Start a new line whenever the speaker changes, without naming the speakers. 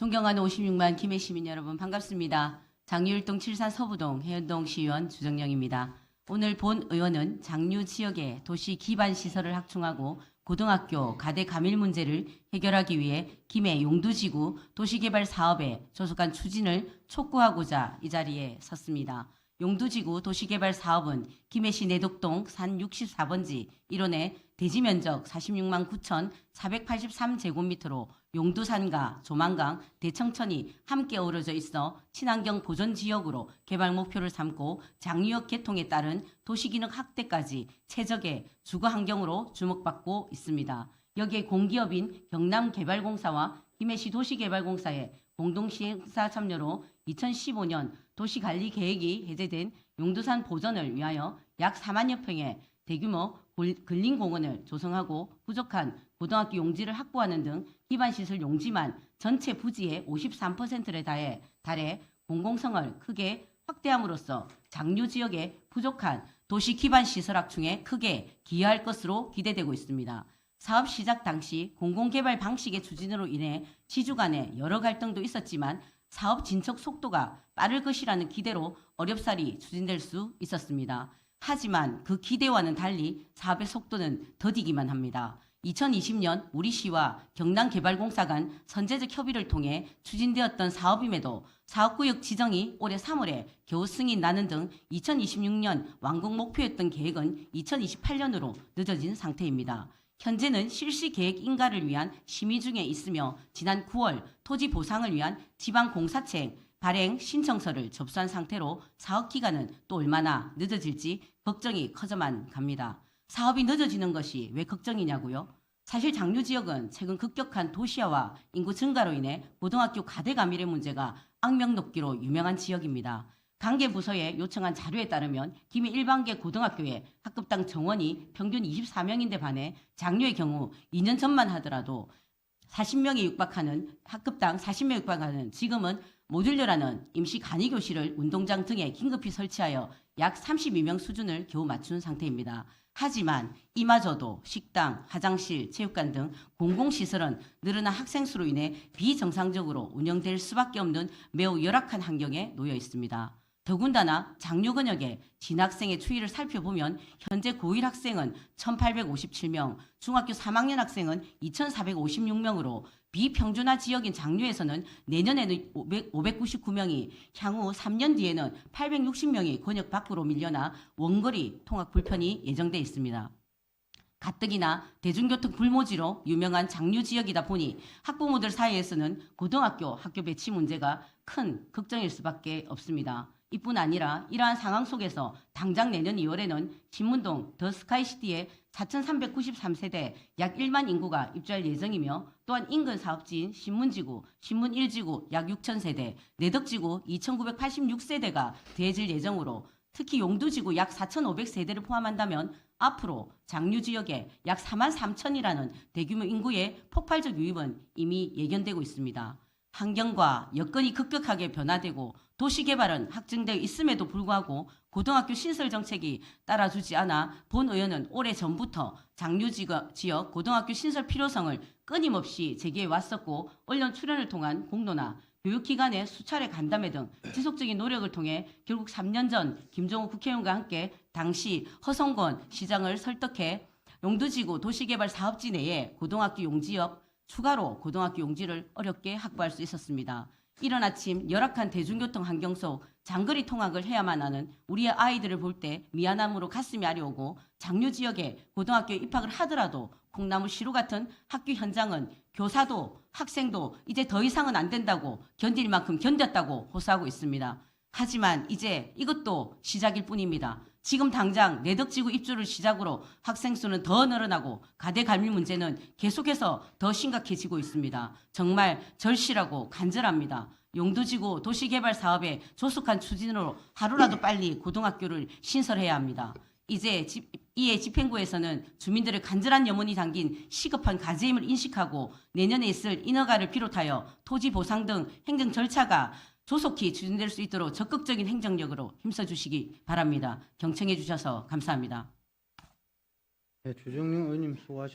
존경하는 56만 김해 시민 여러분 반갑습니다. 장류일동 칠산 서부동 해운동 시의원 주정령입니다. 오늘 본 의원은 장류 지역의 도시 기반 시설을 확충하고 고등학교 가대 감일 문제를 해결하기 위해 김해 용두지구 도시개발 사업의 조속한 추진을 촉구하고자 이 자리에 섰습니다. 용두지구 도시개발 사업은 김해시 내덕동 산 64번지 1원의 대지 면적 46만 9,483제곱미터로 용두산과 조만강, 대청천이 함께 어우러져 있어 친환경 보존 지역으로 개발 목표를 삼고 장유역 개통에 따른 도시기능 확대까지 최적의 주거 환경으로 주목받고 있습니다. 여기에 공기업인 경남개발공사와 김해시 도시개발공사의 공동시행사 참여로 2015년 도시관리계획이 해제된 용두산 보전을 위하여 약 4만여 평의 대규모 근린공원을 조성하고 부족한 고등학교 용지를 확보하는 등 기반시설 용지만 전체 부지의 53%에 달해 공공성을 크게 확대함으로써 장류지역의 부족한 도시 기반시설 확충에 크게 기여할 것으로 기대되고 있습니다. 사업 시작 당시 공공개발 방식의 추진으로 인해 지주 간에 여러 갈등도 있었지만 사업 진척 속도가 빠를 것이라는 기대로 어렵사리 추진될 수 있었습니다. 하지만 그 기대와는 달리 사업의 속도는 더디기만 합니다. 2020년 우리시와 경남개발공사 간 선제적 협의를 통해 추진되었던 사업임에도 사업구역 지정이 올해 3월에 겨우 승인 나는 등 2026년 완공 목표였던 계획은 2028년으로 늦어진 상태입니다. 현재는 실시 계획 인가를 위한 심의 중에 있으며 지난 9월 토지 보상을 위한 지방공사청 발행 신청서를 접수한 상태로 사업 기간은 또 얼마나 늦어질지 걱정이 커져만 갑니다. 사업이 늦어지는 것이 왜 걱정이냐고요? 사실 장류 지역은 최근 급격한 도시화와 인구 증가로 인해 고등학교 가대 감일의 문제가 악명 높기로 유명한 지역입니다. 관계 부서에 요청한 자료에 따르면 김해 일반계 고등학교의 학급당 정원이 평균 24명인데 반해 장류의 경우 2년 전만 하더라도 40명에 육박하는 학급당 40명에 육박하는 지금은 모듈러라는 임시 간이교실을 운동장 등에 긴급히 설치하여 약 32명 수준을 겨우 맞춘 상태입니다. 하지만 이마저도 식당, 화장실, 체육관 등 공공시설은 늘어난 학생 수로 인해 비정상적으로 운영될 수밖에 없는 매우 열악한 환경에 놓여 있습니다. 더군다나 장류근역의 진학생의 추이를 살펴보면 현재 고1 학생은 1,857명, 중학교 3학년 학생은 2,456명으로 비평준화 지역인 장류에서는 내년에는 599명이 향후 3년 뒤에는 860명이 권역 밖으로 밀려나 원거리 통학 불편이 예정돼 있습니다. 가뜩이나 대중교통 불모지로 유명한 장류 지역이다 보니 학부모들 사이에서는 고등학교 학교 배치 문제가 큰 걱정일 수밖에 없습니다. 이뿐 아니라 이러한 상황 속에서 당장 내년 2월에는 신문동 더 스카이시티에 4,393세대 약 1만 인구가 입주할 예정이며 또한 인근 사업지인 신문지구, 신문 1지구 약 6,000세대, 내덕지구 2,986세대가 더해질 예정으로 특히 용두지구 약 4,500세대를 포함한다면 앞으로 장류 지역에 약 4만 3천이라는 대규모 인구의 폭발적 유입은 이미 예견되고 있습니다. 환경과 여건이 급격하게 변화되고 도시개발은 확정되어 있음에도 불구하고 고등학교 신설 정책이 따라주지 않아 본 의원은 오래전부터 장류 지역 고등학교 신설 필요성을 끊임없이 제기해 왔었고 언론 출연을 통한 공로나 교육기관의 수차례 간담회 등 지속적인 노력을 통해 결국 3년 전 김종우 국회의원과 함께 당시 허성권 시장을 설득해 용두지구 도시개발 사업지 내에 고등학교 용지역 추가로 고등학교 용지를 어렵게 확보할 수 있었습니다. 이른 아침 열악한 대중교통 환경 속 장거리 통학을 해야만 하는 우리의 아이들을 볼 때 미안함으로 가슴이 아려오고 장류 지역에 고등학교에 입학을 하더라도 콩나물 시루 같은 학교 현장은 교사도 학생도 이제 더 이상은 안 된다고 견딜 만큼 견뎠다고 호소하고 있습니다. 하지만 이제 이것도 시작일 뿐입니다. 지금 당장 내덕지구 입주를 시작으로 학생 수는 더 늘어나고 가대 감일 문제는 계속해서 더 심각해지고 있습니다. 정말 절실하고 간절합니다. 용두지구 도시개발 사업의 조속한 추진으로 하루라도 빨리 고등학교를 신설해야 합니다. 이에 집행부에서는 주민들의 간절한 염원이 담긴 시급한 과제임을 인식하고 내년에 있을 인허가를 비롯하여 토지 보상 등 행정 절차가 조속히 추진될 수 있도록 적극적인 행정력으로 힘써주시기 바랍니다. 경청해 주셔서 감사합니다.
네, 주정령 의원님 수고하셨습니다.